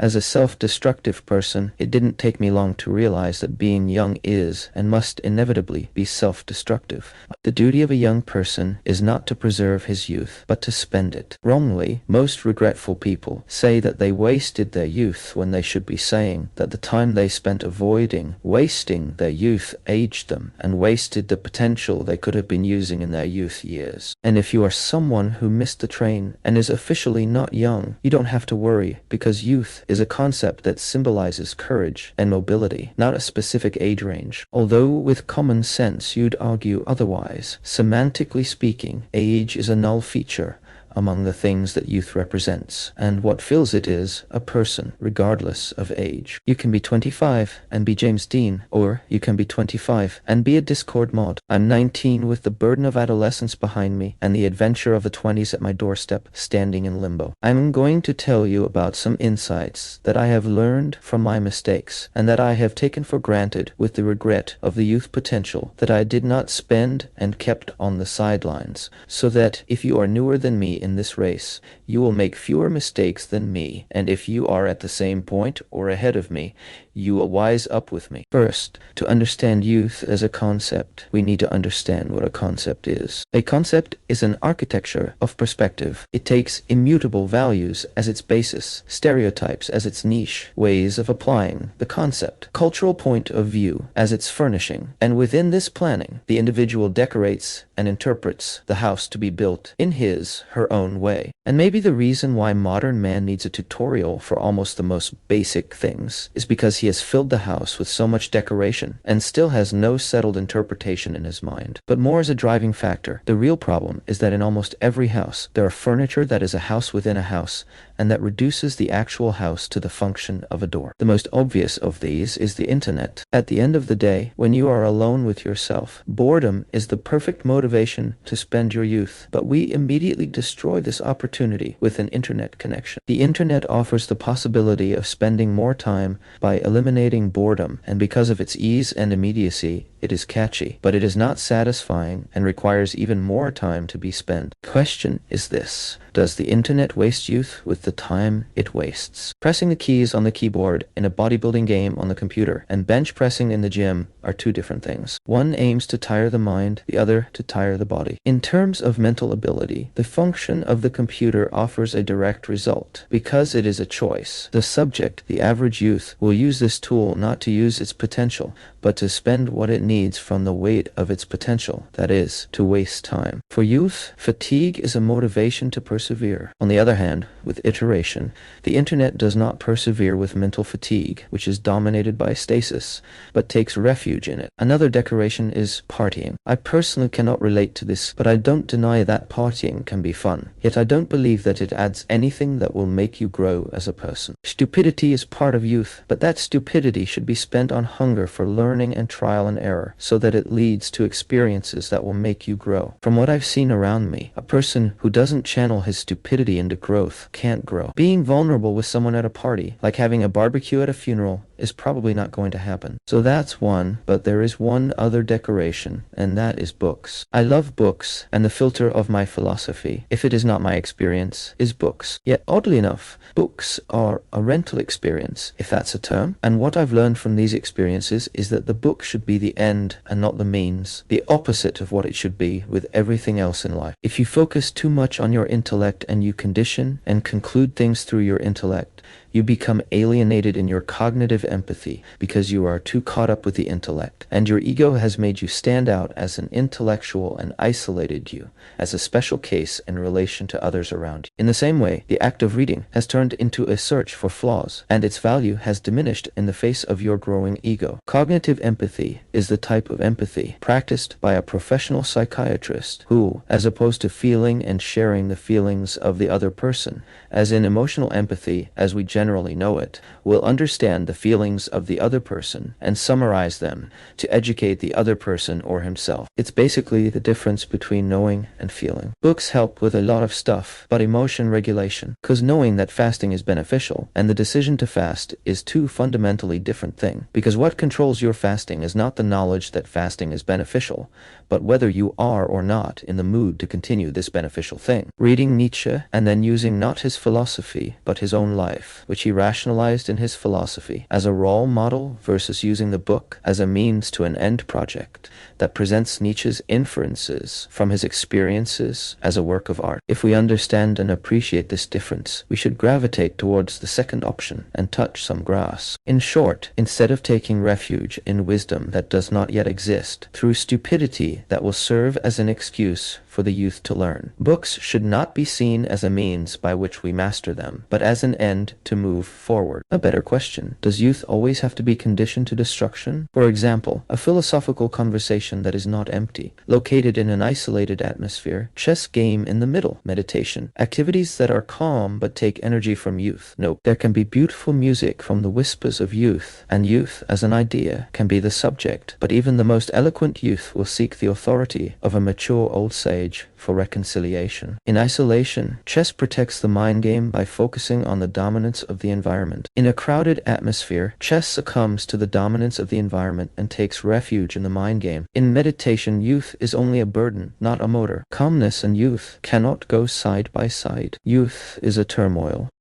As a self-destructive person, it didn't take me long to realize that being young is and must inevitably be self-destructive. The duty of a young person is not to preserve his youth, but to spend it. Wrongly, most regretful people say that they wasted their youth when they should be saying that the time they spent avoiding wasting their youth aged them and wasted the potential they could have been using in their youth years. And if you are someone who missed the train and is officially not young, you don't have to worry, because youth is a concept that symbolizes courage and mobility, not a specific age range. Although with common sense you'd argue otherwise, semantically speaking, age is a null feature among the things that youth represents, and what fills it is a person, regardless of age. You can be 25 and be James Dean, or you can be 25 and be a Discord mod. I'm 19 with the burden of adolescence behind me and the adventure of the 20s at my doorstep, standing in limbo. I'm going to tell you about some insights that I have learned from my mistakes, and that I have taken for granted with the regret of the youth potential that I did not spend and kept on the sidelines, so that if you are newer than me in this race, you will make fewer mistakes than me, and if you are at the same point or ahead of me, you will wise up with me. First, to understand youth as a concept, we need to understand what a concept is. A concept is an architecture of perspective. It takes immutable values as its basis, stereotypes as its niche, ways of applying the concept, cultural point of view as its furnishing, and within this planning, the individual decorates and interprets the house to be built in his, her own way. And maybe the reason why modern man needs a tutorial for almost the most basic things is because he has filled the house with so much decoration and still has no settled interpretation in his mind. But more as a driving factor, the real problem is that in almost every house, there are furniture that is a house within a house, and that reduces the actual house to the function of a door. The most obvious of these is the internet. At the end of the day, when you are alone with yourself, boredom is the perfect motivation to spend your youth, but we immediately destroy this opportunity with an internet connection. The internet offers the possibility of spending more time by eliminating boredom, and because of its ease and immediacy, it is catchy, but it is not satisfying and requires even more time to be spent. The question is this: does the internet waste youth with the time it wastes? Pressing the keys on the keyboard in a bodybuilding game on the computer and bench pressing in the gym are two different things. One aims to tire the mind, the other to tire the body. In terms of mental ability, the function of the computer offers a direct result. Because it is a choice, the subject, the average youth, will use this tool not to use its potential, but to spend what it needs from the weight of its potential, that is, to waste time. For youth, fatigue is a motivation to persevere. On the other hand, with iteration, the internet does not persevere with mental fatigue, which is dominated by stasis, but takes refuge in it. Another decoration is partying. I personally cannot relate to this, but I don't deny that partying can be fun. Yet I don't believe that it adds anything that will make you grow as a person. Stupidity is part of youth, but that stupidity should be spent on hunger for learning and trial and error, so that it leads to experiences that will make you grow. From what I've seen around me, a person who doesn't channel his stupidity into growth can't grow. Being vulnerable with someone at a party, like having a barbecue at a funeral, is probably not going to happen. So that's one, but there is one other decoration, and that is books. I love books, and the filter of my philosophy, if it is not my experience, is books. Yet oddly enough, books are a rental experience, if that's a term, and what I've learned from these experiences is that the book should be the end and not the means, the opposite of what it should be with everything else in life. If you focus too much on your intellect and you condition and conclude things through your intellect, you become alienated in your cognitive empathy because you are too caught up with the intellect, and your ego has made you stand out as an intellectual and isolated you as a special case in relation to others around you. In the same way, the act of reading has turned into a search for flaws, and its value has diminished in the face of your growing ego. Cognitive empathy is the type of empathy practiced by a professional psychiatrist who, as opposed to feeling and sharing the feelings of the other person, as in emotional empathy as we generally know it, will understand the feelings of the other person and summarize them to educate the other person or himself. It's basically the difference between knowing and feeling. Books help with a lot of stuff, but emotion regulation, because knowing that fasting is beneficial and the decision to fast is two fundamentally different things. Because what controls your fasting is not the knowledge that fasting is beneficial, but whether you are or not in the mood to continue this beneficial thing. Reading Nietzsche and then using not his philosophy but his own life which he rationalized in his philosophy as a role model versus using the book as a means to an end project that presents Nietzsche's inferences from his experiences as a work of art. If we understand and appreciate this difference, we should gravitate towards the second option and touch some grass. In short, instead of taking refuge in wisdom that does not yet exist, through stupidity that will serve as an excuse for the youth to learn, books should not be seen as a means by which we master them, but as an end to move forward. A better question: does youth always have to be conditioned to destruction? For example, a philosophical conversation that is not empty, located in an isolated atmosphere, chess game in the middle, meditation, activities that are calm but take energy from youth. Nope, there can be beautiful music from the whispers of youth, and youth as an idea can be the subject, but even the most eloquent youth will seek the authority of a mature old sage for reconciliation. In isolation, chess protects the mind game by focusing on the dominance of the environment. In a crowded atmosphere, chess succumbs to the dominance of the environment and takes refuge in the mind game. In meditation, youth is only a burden, not a motor. Calmness and youth cannot go side by side. Youth is a turmoil.